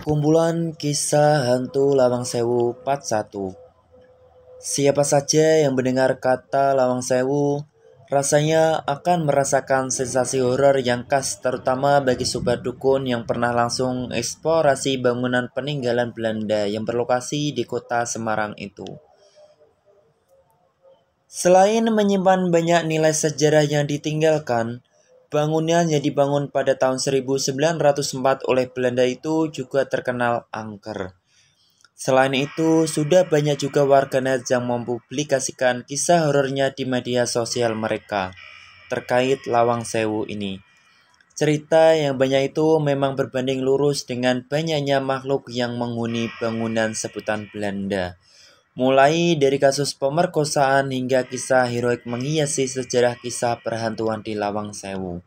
Kumpulan Kisah Hantu Lawang Sewu Part 1. Siapa saja yang mendengar kata Lawang Sewu, rasanya akan merasakan sensasi horor yang khas, terutama bagi sobat dukun yang pernah langsung eksplorasi bangunan peninggalan Belanda yang berlokasi di kota Semarang itu. Selain menyimpan banyak nilai sejarah yang ditinggalkan, bangunan yang dibangun pada tahun 1904 oleh Belanda itu juga terkenal angker. Selain itu, sudah banyak juga warganet yang mempublikasikan kisah horornya di media sosial mereka terkait Lawang Sewu ini. Cerita yang banyak itu memang berbanding lurus dengan banyaknya makhluk yang menghuni bangunan sebutan Belanda. Mulai dari kasus pemerkosaan hingga kisah heroik menghiasi sejarah kisah perhantuan di Lawang Sewu.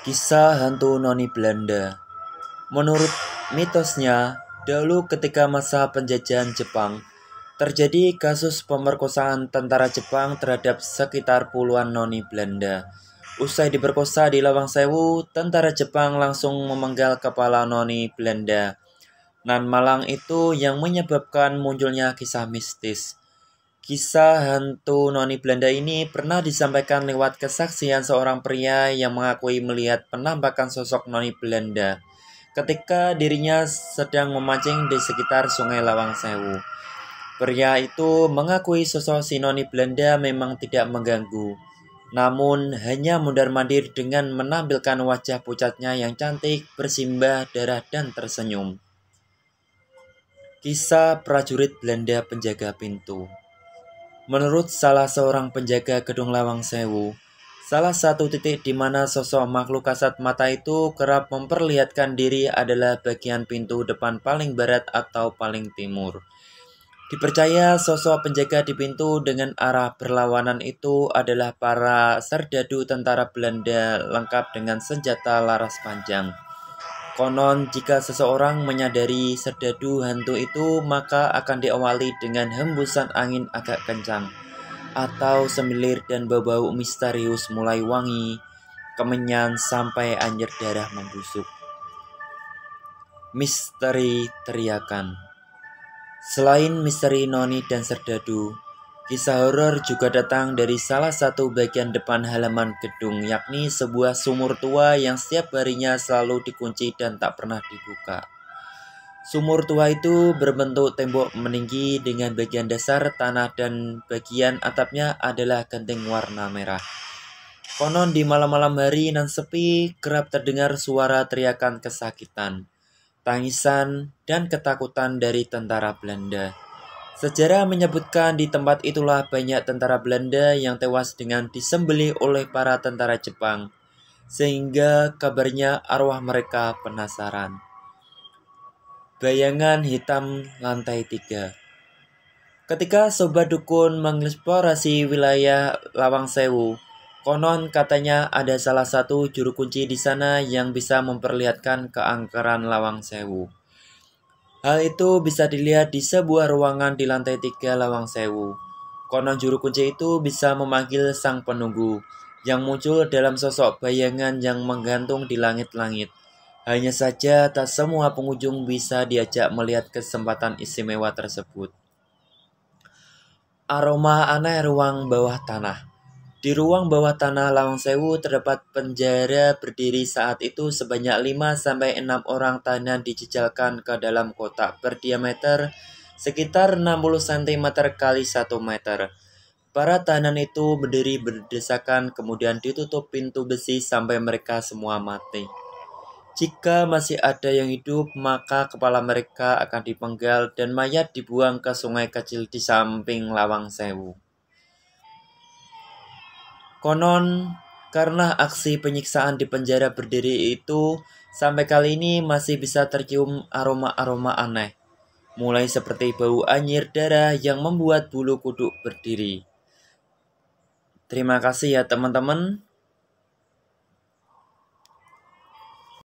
Kisah hantu noni Belanda. Menurut mitosnya, dahulu ketika masa penjajahan Jepang, terjadi kasus pemerkosaan tentara Jepang terhadap sekitar puluhan noni Belanda. Usai diperkosa di Lawang Sewu, tentara Jepang langsung memenggal kepala noni Belanda nan malang itu yang menyebabkan munculnya kisah mistis. Kisah hantu noni Belanda ini pernah disampaikan lewat kesaksian seorang pria yang mengakui melihat penampakan sosok noni Belanda ketika dirinya sedang memancing di sekitar Sungai Lawang Sewu. Pria itu mengakui sosok si noni Belanda memang tidak mengganggu, namun hanya mondar-mandir dengan menampilkan wajah pucatnya yang cantik, bersimbah darah dan tersenyum. Kisah prajurit Belanda penjaga pintu. Menurut salah seorang penjaga gedung Lawang Sewu, salah satu titik di mana sosok makhluk kasat mata itu kerap memperlihatkan diri adalah bagian pintu depan paling barat atau paling timur. Dipercaya sosok penjaga di pintu dengan arah berlawanan itu adalah para serdadu tentara Belanda lengkap dengan senjata laras panjang. Konon, jika seseorang menyadari serdadu hantu itu, maka akan diawali dengan hembusan angin agak kencang, atau semilir dan bau-bau misterius mulai wangi, kemenyan sampai anjir darah membusuk. Misteri teriakan. Selain misteri noni dan serdadu, kisah horor juga datang dari salah satu bagian depan halaman gedung, yakni sebuah sumur tua yang setiap harinya selalu dikunci dan tak pernah dibuka. Sumur tua itu berbentuk tembok meninggi dengan bagian dasar tanah dan bagian atapnya adalah genting warna merah. Konon di malam-malam hari nan sepi kerap terdengar suara teriakan kesakitan, tangisan, dan ketakutan dari tentara Belanda. Sejarah menyebutkan di tempat itulah banyak tentara Belanda yang tewas dengan disembelih oleh para tentara Jepang, sehingga kabarnya arwah mereka penasaran. Bayangan hitam lantai 3. Ketika sobat dukun mengeksplorasi wilayah Lawang Sewu, konon katanya ada salah satu juru kunci di sana yang bisa memperlihatkan keangkeran Lawang Sewu. Hal itu bisa dilihat di sebuah ruangan di lantai 3 Lawang Sewu. Konon juru kunci itu bisa memanggil sang penunggu, yang muncul dalam sosok bayangan yang menggantung di langit-langit. Hanya saja tak semua pengunjung bisa diajak melihat kesempatan istimewa tersebut. Aroma aneh ruang bawah tanah. Di ruang bawah tanah Lawang Sewu terdapat penjara berdiri saat itu sebanyak 5-6 orang tahanan dijejalkan ke dalam kotak berdiameter sekitar 60 cm kali 1 meter. Para tahanan itu berdiri berdesakan kemudian ditutup pintu besi sampai mereka semua mati. Jika masih ada yang hidup, maka kepala mereka akan dipenggal dan mayat dibuang ke sungai kecil di samping Lawang Sewu. Konon, karena aksi penyiksaan di penjara berdiri itu, sampai kali ini masih bisa tercium aroma-aroma aneh. Mulai seperti bau anyir darah yang membuat bulu kuduk berdiri. Terima kasih ya teman-teman.